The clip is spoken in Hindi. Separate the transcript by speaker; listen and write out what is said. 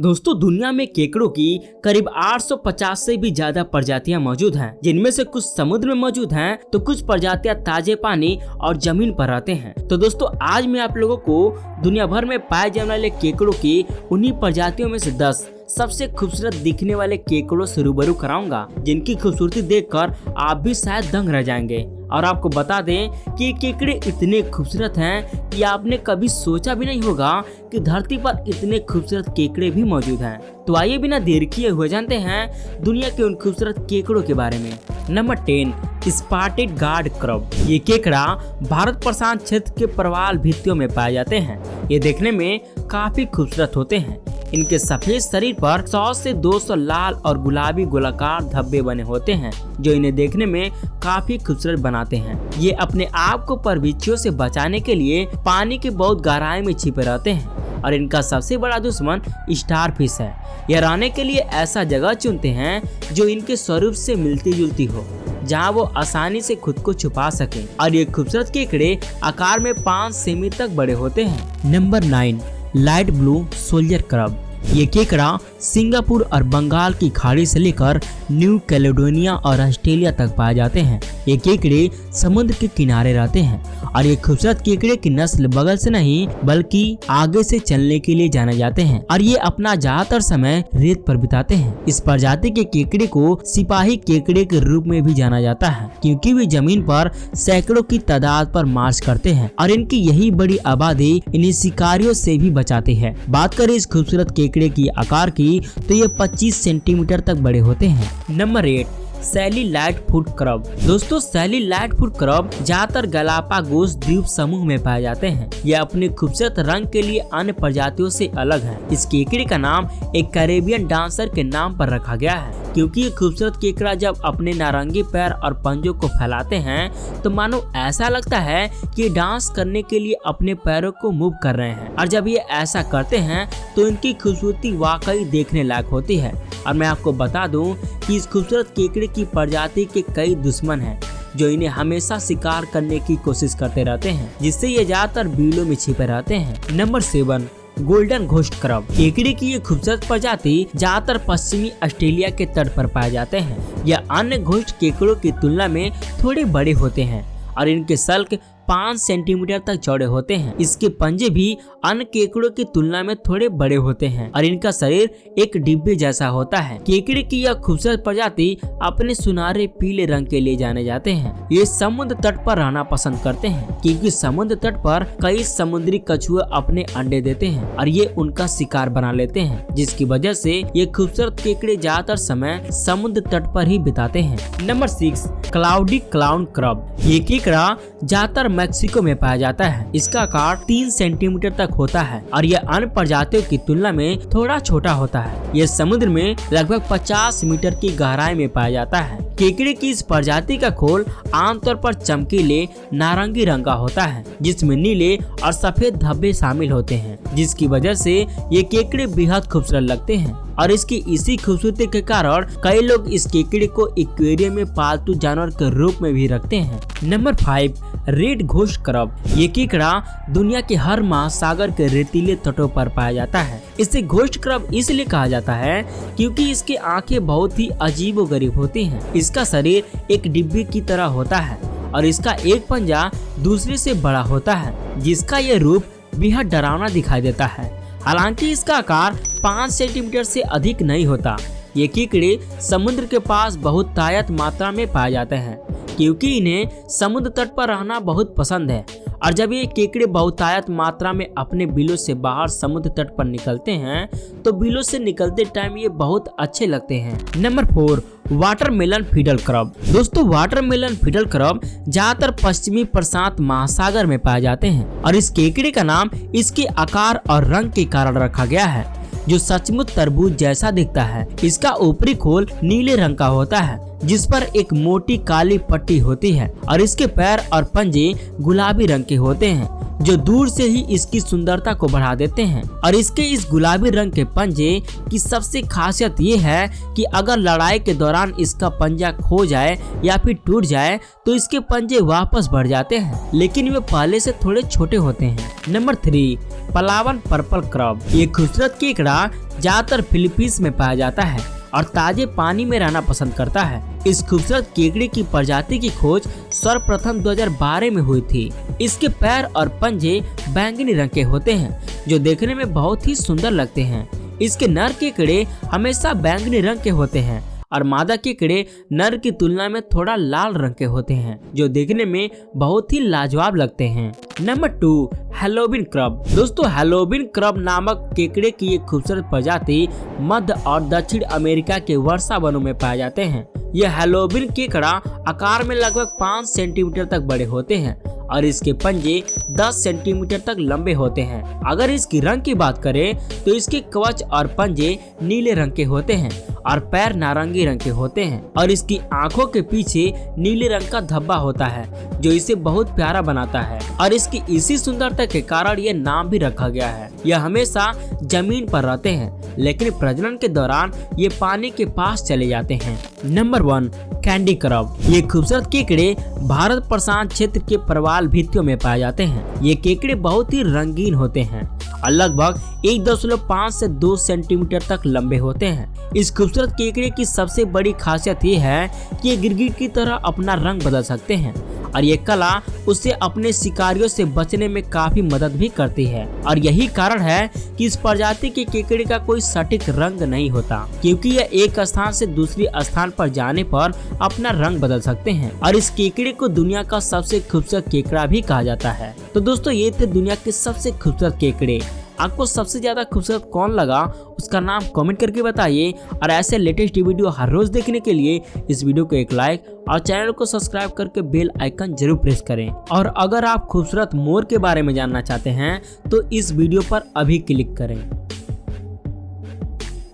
Speaker 1: दोस्तों दुनिया में केकड़ों की करीब 850 से भी ज्यादा प्रजातियां मौजूद हैं, जिनमें से कुछ समुद्र में मौजूद हैं तो कुछ प्रजातियां ताजे पानी और जमीन पर रहते हैं। तो दोस्तों आज मैं आप लोगों को दुनिया भर में पाए जाने वाले केकड़ों की उन्हीं प्रजातियों में से 10 सबसे खूबसूरत दिखने वाले केकड़ों से रूबरू कराऊंगा, जिनकी खूबसूरती देखकर आप भी शायद दंग रह जाएंगे। और आपको बता दें कि ये केकड़े इतने खूबसूरत हैं कि आपने कभी सोचा भी नहीं होगा कि धरती पर इतने खूबसूरत केकड़े भी मौजूद हैं। तो आइए बिना देर किए हुए जानते हैं दुनिया के उन खूबसूरत केकड़ों के बारे में। Number 10, spotted guard crab. ये केकड़ा भारत प्रशांत क्षेत्र के प्रवाल भित्तियों में पाए जाते हैं। ये देखने में काफी खूबसूरत होते हैं। इनके सफेद शरीर पर 100 से 200 लाल और गुलाबी गोलाकार धब्बे बने होते हैं, जो इन्हें देखने में काफी खूबसूरत बनाते हैं। ये अपने आप को परबिच्छियों से बचाने के लिए पानी के बहुत गहराई में छिपे रहते हैं और इनका सबसे बड़ा दुश्मन स्टारफिश है। यह रहने के लिए ऐसा जगह चुनते हैं जो इनके स्वरूप से मिलती जुलती हो, जहां वो आसानी से खुद को छुपा सके। और ये खूबसूरत केकड़े आकार में 5 सेमी तक बड़े होते हैं। Number 9, light blue soldier crab. ये केकड़ा सिंगापुर और बंगाल की खाड़ी से लेकर न्यू कैलेडोनिया और ऑस्ट्रेलिया तक पाए जाते हैं। ये केकड़े समुद्र के किनारे रहते हैं और ये खूबसूरत केकड़े की नस्ल बगल से नहीं बल्कि आगे से चलने के लिए जाने जाते हैं और ये अपना ज्यादातर समय रेत पर बिताते हैं। इस प्रजाति के केकड़े को सिपाही केकड़े के रूप में भी जाना जाता है, क्योंकि वे जमीन पर सैकड़ों की तादाद पर मार्च करते हैं और इनकी यही बड़ी आबादी इन्हें शिकारियों से भी बचाती है। बात करें इस खूबसूरत केकड़े की आकार की तो ये 25 सेंटीमीटर तक बड़े होते हैं। नंबर 8, सैली लाइट फुट क्रब। दोस्तों सैली लाइट फुट क्रब ज्यादातर गलापागोस द्वीप समूह में पाए जाते हैं। यह अपने खूबसूरत रंग के लिए अन्य प्रजातियों से अलग है। इस केकड़े का नाम एक कैरेबियन डांसर के नाम पर रखा गया है, क्योंकि ये खूबसूरत केकड़ा जब अपने नारंगी पैर और पंजों को फैलाते हैं तो मानो ऐसा लगता है कि डांस करने के लिए अपने पैरों को मूव कर रहे हैं। और जब ये ऐसा करते हैं तो इनकी खूबसूरती वाकई देखने लायक होती है। और मैं आपको बता दूं कि इस खूबसूरत केकड़े की प्रजाति के कई दुश्मन हैं, जो इन्हें हमेशा शिकार करने की कोशिश करते रहते हैं, जिससे ये ज्यादातर बिलों में छिपे रहते हैं। Number 7, golden ghost crab. केकड़े की ये खूबसूरत प्रजाति ज्यादातर पश्चिमी ऑस्ट्रेलिया के तट पर पाए जाते हैं। यह अन्य घोस्ट केकड़ों की तुलना में थोड़े बड़े होते हैं और इनके सल्क 5 सेंटीमीटर तक चौड़े होते हैं। इसके पंजे भी अन्य केकड़ों की तुलना में थोड़े बड़े होते हैं और इनका शरीर एक डिब्बे जैसा होता है। केकड़े की यह खूबसूरत प्रजाति अपने सुनहरे पीले रंग के लिए जाने जाते हैं। ये समुद्र तट पर रहना पसंद करते हैं, क्योंकि समुद्र तट पर कई समुद्री कछुए अपने अंडे देते हैं और ये उनका शिकार बना लेते हैं, जिसकी वजह से ये खूबसूरत केकड़े ज्यादातर समय समुद्र तट पर ही बिताते हैं। Number 6, cloudy clown crab. ये केकड़ा ज्यादातर मैक्सिको में पाया जाता है। इसका आकार 3 सेंटीमीटर तक होता है और यह अन्य प्रजातियों की तुलना में थोड़ा छोटा होता है। यह समुद्र में लगभग 50 मीटर की गहराई में पाया जाता है। केकड़े की इस प्रजाति का खोल आमतौर पर चमकीले नारंगी रंग का होता है, जिसमें नीले और सफेद धब्बे शामिल होते हैं, जिसकी वजह से ये केकड़े बेहद खूबसूरत लगते हैं। और इसकी इसी खूबसूरती के कारण कई लोग इस केकड़े को एक्वेरियम में पालतू जानवर के रूप में भी रखते हैं। Number 5, red ghost crab. ये केकड़ा दुनिया के हर महासागर के रेतीले तटों पर पाया जाता है। इसे घोस्ट क्रब इसलिए कहा जाता है क्योंकि इसकी आंखें बहुत ही अजीबोगरीब होती हैं। इसका शरीर एक डिब्बे की तरह होता है और इसका एक पंजा दूसरे से बड़ा होता है, जिसका यह रूप बेहद डरावना दिखाई देता है। हालांकि इसका आकार 5 सेंटीमीटर से अधिक नहीं होता। ये केकड़े समुद्र के पास बहुत तायत मात्रा में पाए जाते हैं, क्योंकि इन्हें समुद्र तट पर रहना बहुत पसंद है। और जब ये केकड़े बहुतायत मात्रा में अपने बिलों से बाहर समुद्र तट पर निकलते हैं तो बिलों से निकलते टाइम ये बहुत अच्छे लगते हैं। Number 4, watermelon fiddle crab. दोस्तों वाटरमेलन फिडल क्रब ज्यादातर पश्चिमी प्रशांत महासागर में पाए जाते हैं और इस केकड़े का नाम इसके आकार और रंग के कारण रखा गया है, जो सचमुच तरबूज जैसा दिखता है। इसका ऊपरी खोल नीले रंग का होता है, जिस पर एक मोटी काली पट्टी होती है और इसके पैर और पंजे गुलाबी रंग के होते हैं। जो दूर से ही इसकी सुंदरता को बढ़ा देते हैं। और इसके इस गुलाबी रंग के पंजे की सबसे खासियत ये है कि अगर लड़ाई के दौरान इसका पंजा खो जाए या फिर टूट जाए तो इसके पंजे वापस बढ़ जाते हैं, लेकिन वे पहले से थोड़े छोटे होते हैं। Number 3, Palawan purple crab. ये खूबसूरत केकड़ा ज्यादातर फिलीपींस में पाया जाता है और ताजे पानी में रहना पसंद करता है। इस खूबसूरत केकड़े की प्रजाति की खोज सर्वप्रथम 2012 में हुई थी। इसके पैर और पंजे बैंगनी रंग के होते हैं जो देखने में बहुत ही सुंदर लगते हैं। इसके नर केकड़े हमेशा बैंगनी रंग के होते हैं और मादा केकड़े नर की तुलना में थोड़ा लाल रंग के होते हैं जो देखने में बहुत ही लाजवाब लगते हैं। Number 2, Halloween crab. दोस्तों, हैलोवीन क्रब नामक केकड़े की एक खूबसूरत प्रजाति मध्य और दक्षिण अमेरिका के वर्षा वनों में पाए जाते हैं। यह हैलोवीन केकड़ा आकार में लगभग 5 सेंटीमीटर तक बड़े होते हैं और इसके पंजे 10 सेंटीमीटर तक लंबे होते हैं। अगर इसकी रंग की बात करें तो इसके कवच और पंजे नीले रंग के होते हैं और पैर नारंगी रंग के होते हैं और इसकी आंखों के पीछे नीले रंग का धब्बा होता है जो इसे बहुत प्यारा बनाता है और इसकी इसी सुंदरता के कारण ये नाम भी रखा गया है। यह हमेशा जमीन पर रहते हैं लेकिन प्रजनन के दौरान ये पानी के पास चले जाते हैं। Number 1, candy crab. ये खूबसूरत केकड़े भारत प्रशांत क्षेत्र के प्रवाल भित्तियों में पाए जाते हैं। ये केकड़े बहुत ही रंगीन होते हैं और लगभग 1.5 से 2 सेंटीमीटर तक लंबे होते हैं। इस खूबसूरत केकड़े की सबसे बड़ी खासियत ये है कि ये गिरगिट की तरह अपना रंग बदल सकते हैं और ये कला उसे अपने शिकारियों से बचने में काफी मदद भी करती है। और यही कारण है कि इस प्रजाति के केकड़े का कोई सटीक रंग नहीं होता, क्योंकि यह एक स्थान से दूसरी स्थान पर जाने पर अपना रंग बदल सकते हैं और इस केकड़े को दुनिया का सबसे खूबसूरत केकड़ा भी कहा जाता है। तो दोस्तों, ये थे दुनिया के सबसे खूबसूरत केकड़े। आपको सबसे ज्यादा खूबसूरत कौन लगा उसका नाम कमेंट करके बताइए और ऐसे लेटेस्ट वीडियो हर रोज देखने के लिए इस वीडियो को एक लाइक और चैनल को सब्सक्राइब करके बेल आइकन जरूर प्रेस करें। और अगर आप खूबसूरत मोर के बारे में जानना चाहते हैं तो इस वीडियो पर अभी क्लिक करें।